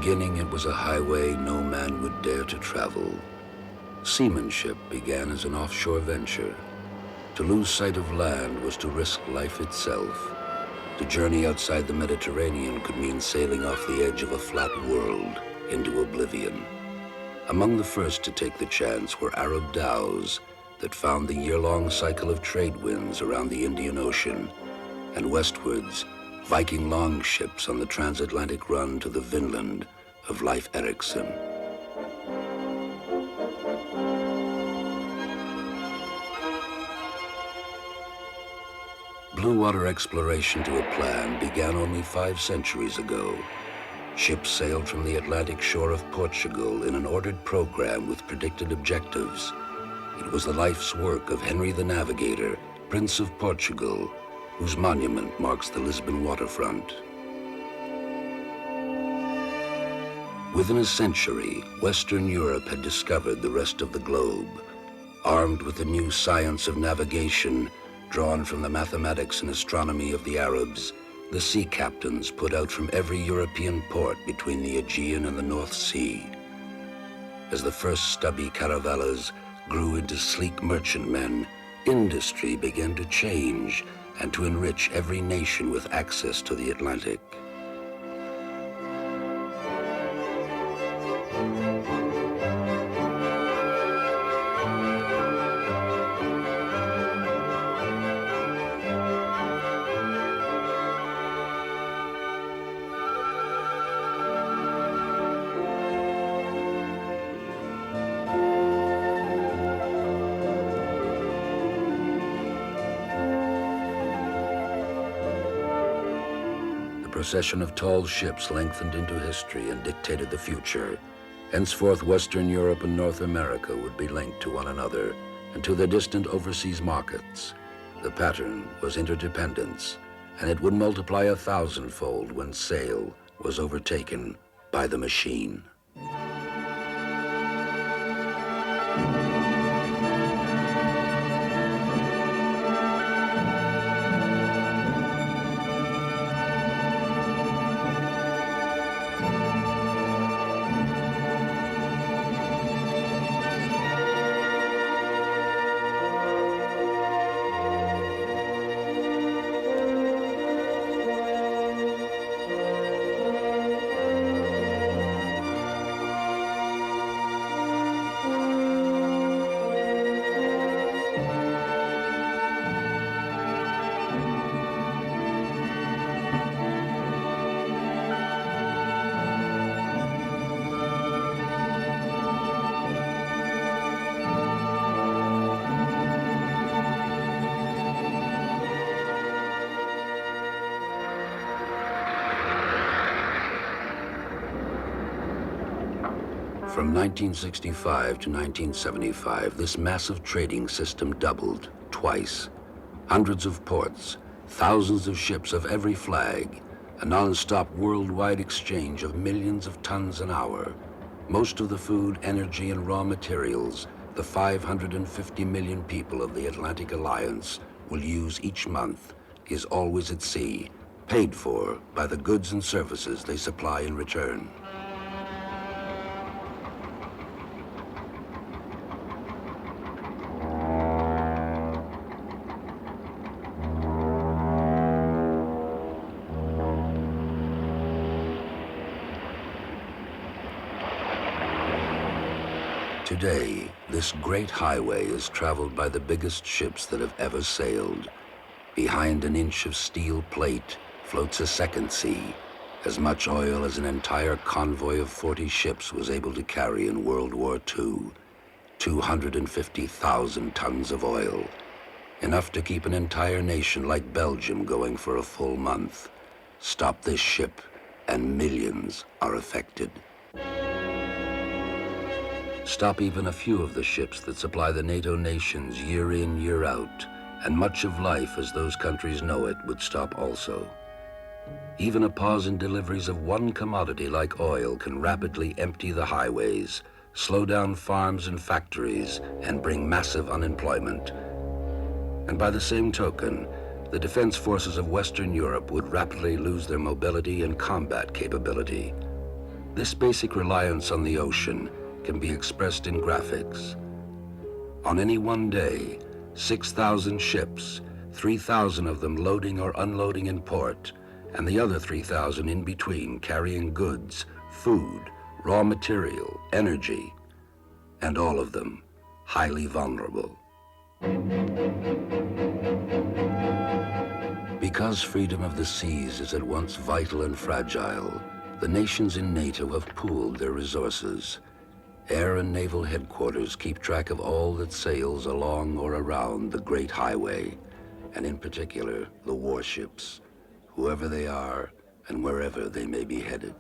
beginning, it was a highway no man would dare to travel. Seamanship began as an offshore venture. To lose sight of land was to risk life itself. To journey outside the Mediterranean could mean sailing off the edge of a flat world into oblivion. Among the first to take the chance were Arab dhows that found the year-long cycle of trade winds around the Indian Ocean, and westwards, Viking longships on the transatlantic run to the Vinland of Leif Erikson. Blue water exploration to a plan began only 5 centuries ago. Ships sailed from the Atlantic shore of Portugal in an ordered program with predicted objectives. It was the life's work of Henry the Navigator, Prince of Portugal, whose monument marks the Lisbon waterfront. Within a century, Western Europe had discovered the rest of the globe. Armed with the new science of navigation, drawn from the mathematics and astronomy of the Arabs, the sea captains put out from every European port between the Aegean and the North Sea. As the first stubby caravellas grew into sleek merchantmen, industry began to change and to enrich every nation with access to the Atlantic. The procession of tall ships lengthened into history and dictated the future. Henceforth, Western Europe and North America would be linked to one another and to their distant overseas markets. The pattern was interdependence, and it would multiply 1,000-fold when sail was overtaken by the machine. From 1965 to 1975, this massive trading system doubled twice. Hundreds of ports, thousands of ships of every flag, a non-stop worldwide exchange of millions of tons an hour. Most of the food, energy, and raw materials the 550 million people of the Atlantic Alliance will use each month is always at sea, paid for by the goods and services they supply in return. Today, this great highway is traveled by the biggest ships that have ever sailed. Behind an inch of steel plate floats a second sea, as much oil as an entire convoy of 40 ships was able to carry in World War II. 250,000 tons of oil, enough to keep an entire nation like Belgium going for a full month. Stop this ship, and millions are affected. Stop even a few of the ships that supply the NATO nations year in, year out, and much of life as those countries know it would stop also. Even a pause in deliveries of one commodity like oil can rapidly empty the highways, slow down farms and factories, and bring massive unemployment. And by the same token, the defense forces of Western Europe would rapidly lose their mobility and combat capability. This basic reliance on the ocean can be expressed in graphics. On any one day, 6,000 ships, 3,000 of them loading or unloading in port, and the other 3,000 in between carrying goods, food, raw material, energy, and all of them highly vulnerable. Because freedom of the seas is at once vital and fragile, the nations in NATO have pooled their resources. Air and naval headquarters keep track of all that sails along or around the Great Highway, and in particular, the warships, whoever they are and wherever they may be headed.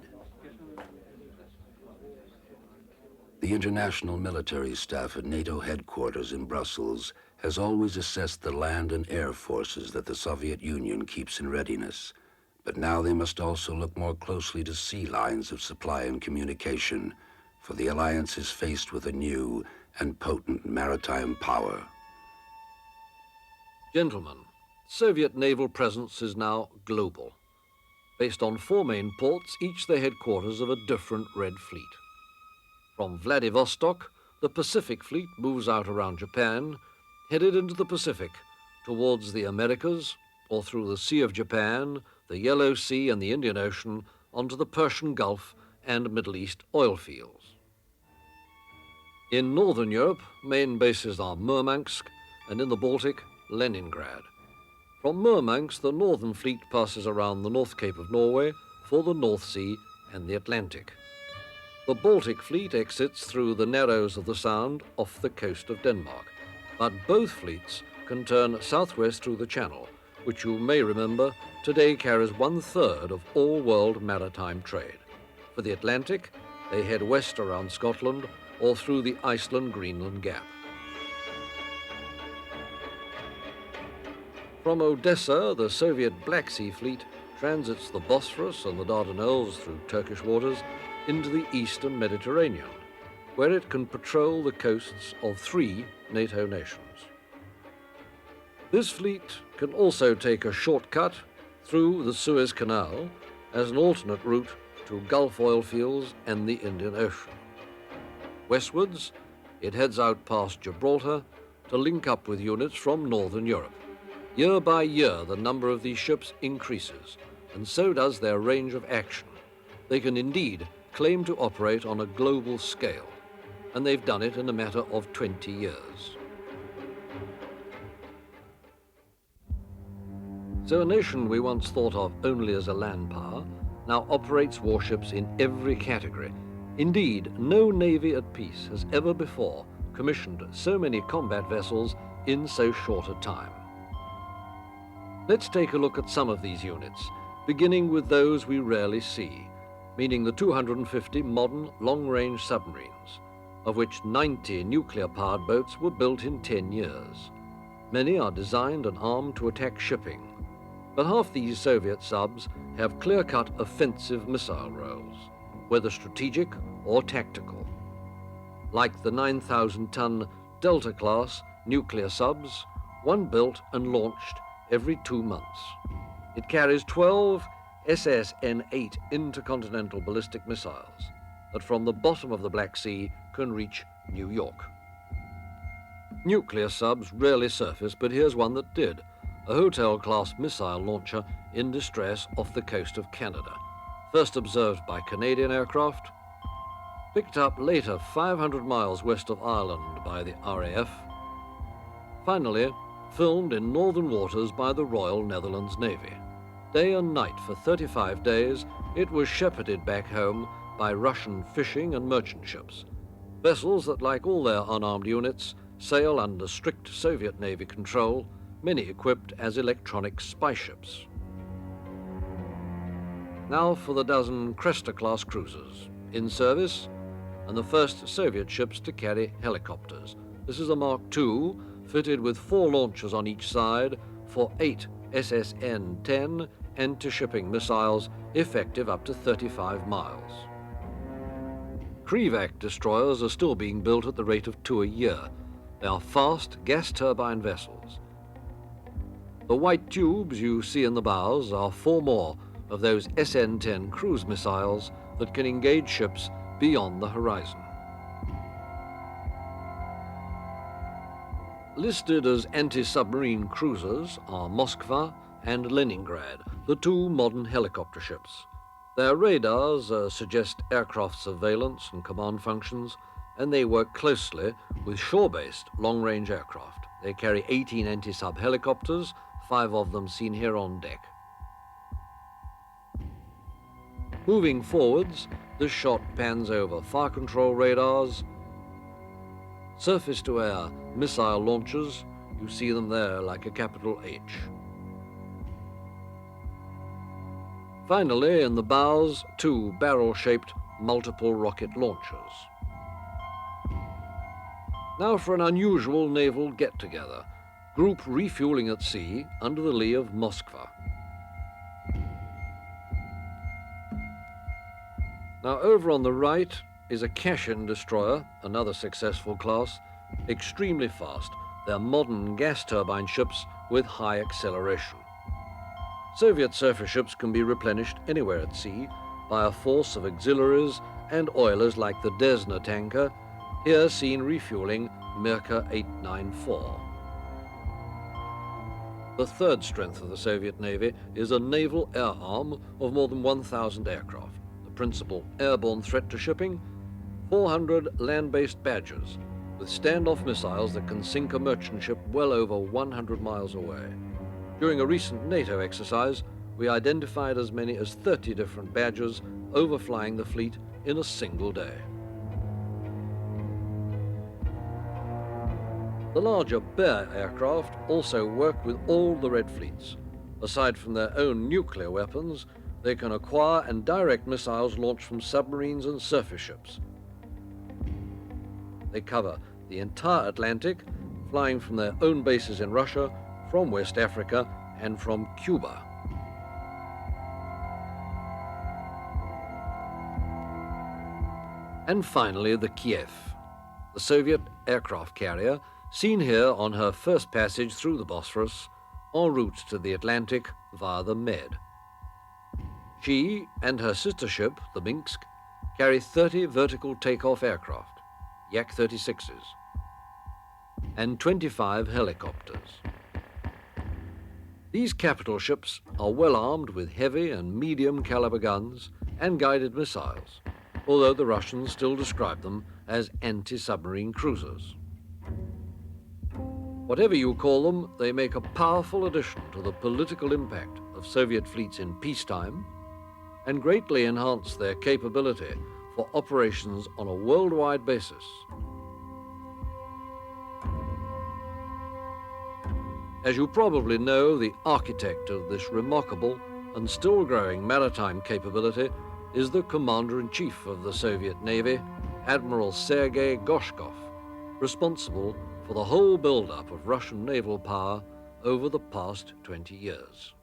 The international military staff at NATO headquarters in Brussels has always assessed the land and air forces that the Soviet Union keeps in readiness. But now they must also look more closely to sea lines of supply and communication, for the alliance is faced with a new and potent maritime power. Gentlemen, Soviet naval presence is now global. Based on 4 main ports, each the headquarters of a different Red Fleet. From Vladivostok, the Pacific Fleet moves out around Japan, headed into the Pacific, towards the Americas, or through the Sea of Japan, the Yellow Sea and the Indian Ocean, onto the Persian Gulf and Middle East oil fields. In Northern Europe, main bases are Murmansk, and in the Baltic, Leningrad. From Murmansk, the Northern Fleet passes around the North Cape of Norway for the North Sea and the Atlantic. The Baltic Fleet exits through the Narrows of the Sound off the coast of Denmark, but both fleets can turn southwest through the Channel, which you may remember today carries 1/3 of all world maritime trade. For the Atlantic, they head west around Scotland or through the Iceland-Greenland Gap. From Odessa, the Soviet Black Sea Fleet transits the Bosphorus and the Dardanelles through Turkish waters into the eastern Mediterranean, where it can patrol the coasts of 3 NATO nations. This fleet can also take a shortcut through the Suez Canal as an alternate route to Gulf oil fields and the Indian Ocean. Westwards, it heads out past Gibraltar to link up with units from Northern Europe. Year by year, the number of these ships increases, and so does their range of action. They can indeed claim to operate on a global scale, and they've done it in a matter of 20 years. So a nation we once thought of only as a land power now operates warships in every category. Indeed, no navy at peace has ever before commissioned so many combat vessels in so short a time. Let's take a look at some of these units, beginning with those we rarely see, meaning the 250 modern long-range submarines, of which 90 nuclear-powered boats were built in 10 years. Many are designed and armed to attack shipping, but half these Soviet subs have clear-cut offensive missile roles, whether strategic or tactical. Like the 9,000-ton Delta-class nuclear subs, one built and launched every 2 months. It carries 12 SSN-8 intercontinental ballistic missiles that from the bottom of the Black Sea can reach New York. Nuclear subs rarely surface, but here's one that did, a Hotel-class missile launcher in distress off the coast of Canada, first observed by Canadian aircraft, picked up later 500 miles west of Ireland by the RAF, finally filmed in northern waters by the Royal Netherlands Navy. Day and night for 35 days, it was shepherded back home by Russian fishing and merchant ships, vessels that, like all their unarmed units, sail under strict Soviet Navy control, many equipped as electronic spy ships. Now for the dozen Cresta-class cruisers in service, and the first Soviet ships to carry helicopters. This is a Mark II, fitted with 4 launchers on each side for 8 SSN-10 anti-shipping missiles, effective up to 35 miles. Krivac destroyers are still being built at the rate of 2 a year. They are fast gas turbine vessels. The white tubes you see in the bows are 4 more of those SN-10 cruise missiles that can engage ships beyond the horizon. Listed as anti-submarine cruisers are Moskva and Leningrad, the two modern helicopter ships. Their radars suggest aircraft surveillance and command functions, and they work closely with shore-based long-range aircraft. They carry 18 anti-sub helicopters, 5 of them seen here on deck. Moving forwards, this shot pans over fire control radars, surface-to-air missile launchers. You see them there like a capital H. Finally, in the bows, 2 barrel-shaped multiple rocket launchers. Now for an unusual naval get-together. Group refueling at sea under the lee of Moskva. Now over on the right is a Kashin destroyer, another successful class, extremely fast. They're modern gas turbine ships with high acceleration. Soviet surface ships can be replenished anywhere at sea by a force of auxiliaries and oilers like the Desna tanker, here seen refueling Mirka 894. The third strength of the Soviet Navy is a naval air arm of more than 1,000 aircraft. The principal airborne threat to shipping, 400 land-based Badgers with standoff missiles that can sink a merchant ship well over 100 miles away. During a recent NATO exercise, we identified as many as 30 different Badgers overflying the fleet in a single day. The larger Bear aircraft also work with all the Red fleets. Aside from their own nuclear weapons, they can acquire and direct missiles launched from submarines and surface ships. They cover the entire Atlantic, flying from their own bases in Russia, from West Africa, and from Cuba. And finally, the Kiev, the Soviet aircraft carrier, seen here on her first passage through the Bosphorus, en route to the Atlantic via the Med. She and her sister ship, the Minsk, carry 30 vertical takeoff aircraft, Yak-36s, and 25 helicopters. These capital ships are well armed with heavy and medium caliber guns and guided missiles, although the Russians still describe them as anti-submarine cruisers. Whatever you call them, they make a powerful addition to the political impact of Soviet fleets in peacetime and greatly enhance their capability for operations on a worldwide basis. As you probably know, the architect of this remarkable and still growing maritime capability is the Commander-in-Chief of the Soviet Navy, Admiral Sergei Gorshkov, responsible for the whole build-up of Russian naval power over the past 20 years.